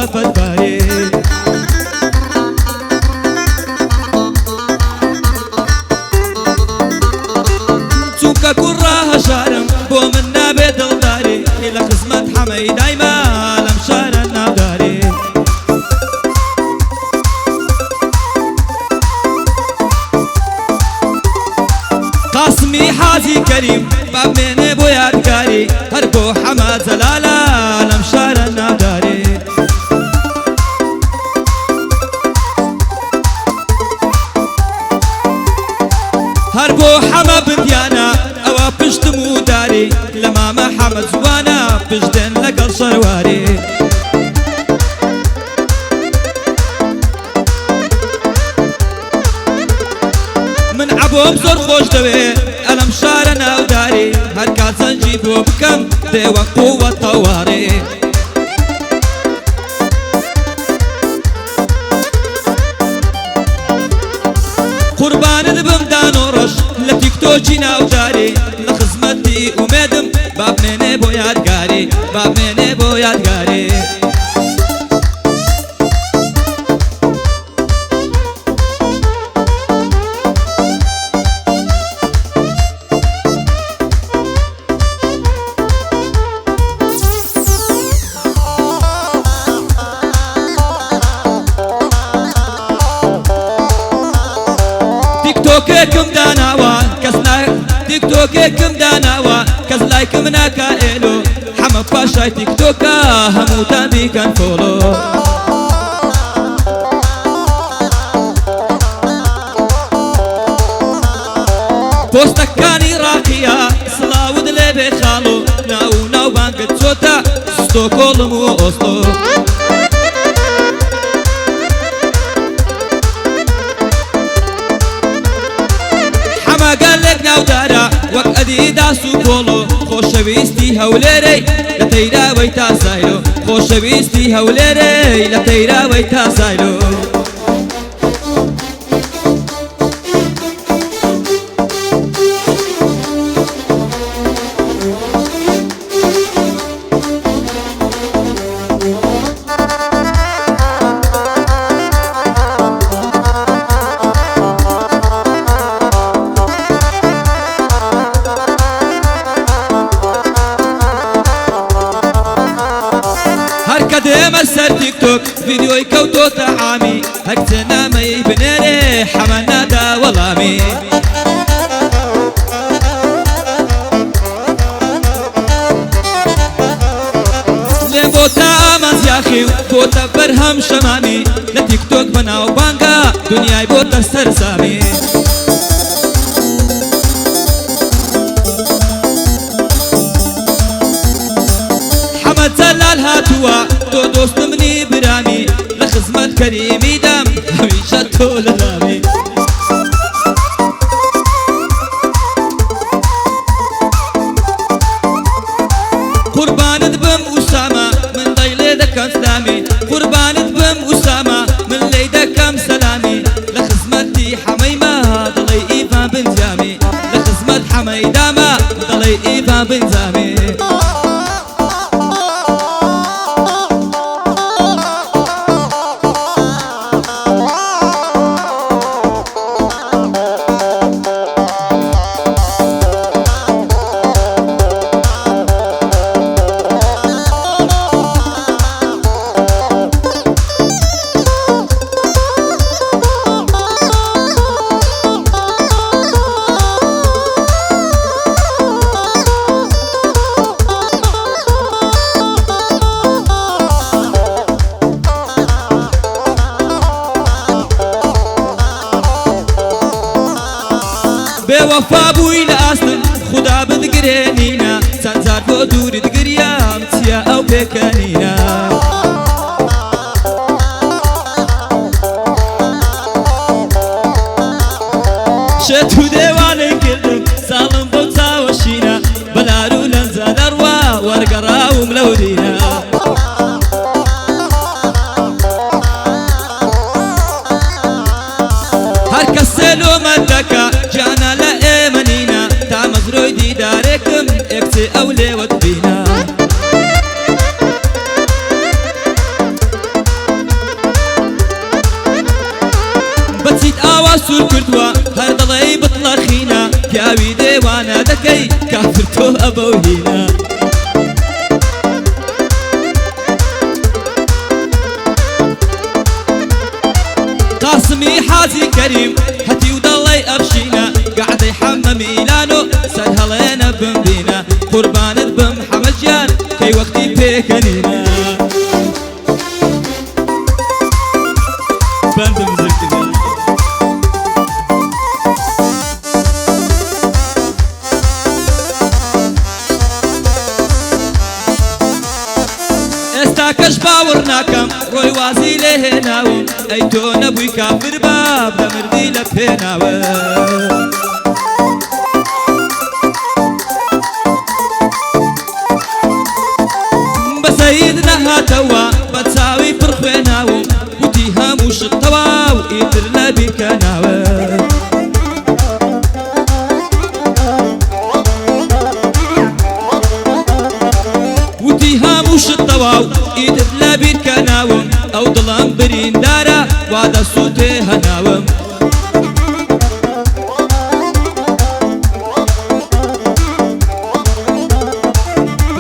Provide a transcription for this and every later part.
حوزت بدباري چونکە کوڕە هەژارم بۆ من نابێ دڵداری لە خزمەت حەمەی دایما لەم شارە ناوداری قاسمی حاجی کەریم بابمێنێ بۆ یادگاری هەر بۆ حەمە جەلالە لەم شارە ناوداری هەر بۆ حەمە بندیانە ئەوە پشتم و داری لە مامە حەمە جوانە پشتێن لەگەڵ شەرواری من عەبۆم زۆر خۆش دەوێ ئەلەم شارە ناوداری هەر کات زەنجی بۆ بکەم دێوە قووە تەواری قوربانت بم دانۆڕەش لە تیکتۆکی ناوداری لە خزمەتی ئومێدم بابمێنێ بۆ یادگاری بابمێنێ بۆ یادگاری تیکتۆکێکم داناوە تیکتۆکێکم داناوە کەس لایکم ناکا ئێلۆ حەمە پاشای تیکتۆکە هەمووتان بیکەن فۆڵۆ پۆستەکانی ڕاقیە سڵاوت لێ بێ خاڵۆ ناو ناوبانگت چۆتە ستۆکۆڵم و ئۆستۆ گەلێک ناودارە وەک ئەدیداس و پۆڵۆ خۆشەویستی هەولێرەی لە تەیراوەی تا زایلۆ خۆشەویستی هەولێرەی لە تەیراوەی تا زایلۆ دێمە سەر تیکتۆک ڤیدیۆی کەوتۆتە عامی هەر کچە نامەی بنێرێ حەمە نادا وەڵامی لێم بۆتە ئامانزیاخی و بۆتە بەرهەم شەمامی لە تیکتۆک بەناوبانگە دنیای بۆتە سەرسامی جەلال هاتووە تۆ دۆست منی برامی لە خزمەت کەریمی دەم هەمیشە تۆ لە لامی قوربانت بم ئوسامە من دەی لێ دەکەم سلامی قوربانت بم ئوسامە من لێی دەکەم سەلامی لە خزمەتی حەمەیمە دڵی ئیڤان بنجامی لە خزمەت حەمەی دامە دڵی ئیڤان بنجامی بێوەفا بووی لە ئاستن خودا بتگرێنینە چەند جار بۆ دووریت گریام چییە ئەو پێکەنینە شێت و دێوانەی کردم ساڵم بۆ چاوەشینە بەلار و لەنجە دەڕوا وەرگەڕاوم لەو دینە هەر کەس سێلۆمەت دەکا گیانە لە ئێمە نینە تا مەزرۆی دیدارێکم ئێکچێ ئەو لێوەت بینە بەچیت ئاوا سوور کردووە هەر دەڵێی بتڵەخینە پیاوی دێوانە دەکەی کافر تۆ ئەبەو هینە قاسمی حاجی کەریم هەتی و دەڵێی ئەفشینە گەعدەی حەمە میلانۆ سەر هەڵێنە بمبینە قوربانت بم حەمەجیان کەی وەختی پێکەنینە بەندم زرکردە ئێستا کەش باوەڕ ناکەم ڕۆی وازی لێ هێناوم ئەی تۆ نەبووی کافر باب دەمردی لە پێناوە بە سەید نەهاتەوە بە چاوی پڕ خوێناوم وتی هەموو شت تەواو ئیتر لە بیکەناوە وتی هەموو شت تەواو ئیتر لە بیرکەناوم ئەو دڵم بریندارە وا دەسووتێ هەناوم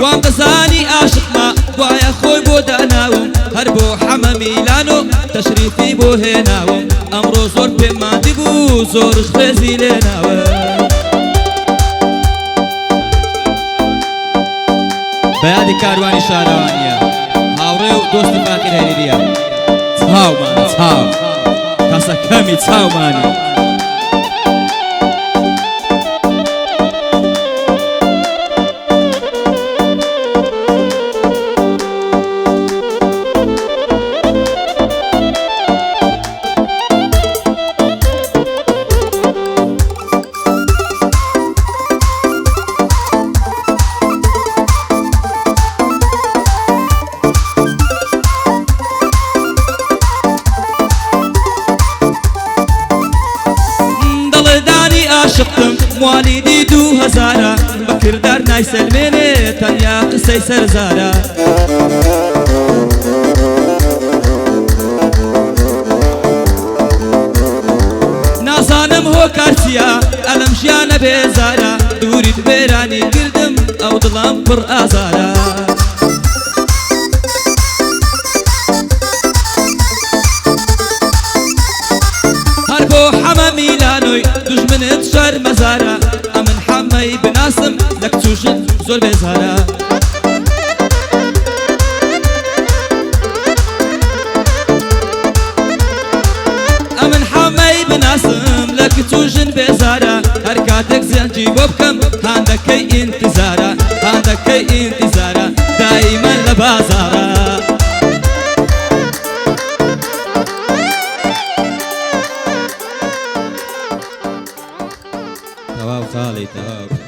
وام دەزانی ئاشقما وایە خۆی بۆ داناوم هەر بۆ حەمە میلانۆ تەشریفی بۆ هێناوم ئەمڕۆ زۆر پێم مادی بوو زۆرش خێزی لێناوە بەیادی کاروانی شارەوانیە هاوڕێ و دۆستی فاقیر هەریریە چاومان چاو کەسەکەمی چاومانی عاشقتم موالیدی 2000 بەکردار نایسەلمێنێ تەنیا قسەی سەرزارە نازانم هۆکار چییە ئەلەم ژیانە بێزارە دووریت بێرانی کردم ئەو دڵم پڕ ئازارە هەر بۆ حەمە میلانۆی دوژمنت شەرمەزارە ئەمن حەمەی بناسم لە کچوشت زۆر بێزارە ئەمن حەمەی بناسم لە کچوژن بێزارە هەر کاتێک زەنجی بۆ بکەم هاندەکەی ئینتیزارە هاندەکەی ئینتیزارە دایمەن لە بازارە تەواو خاڵی تەواو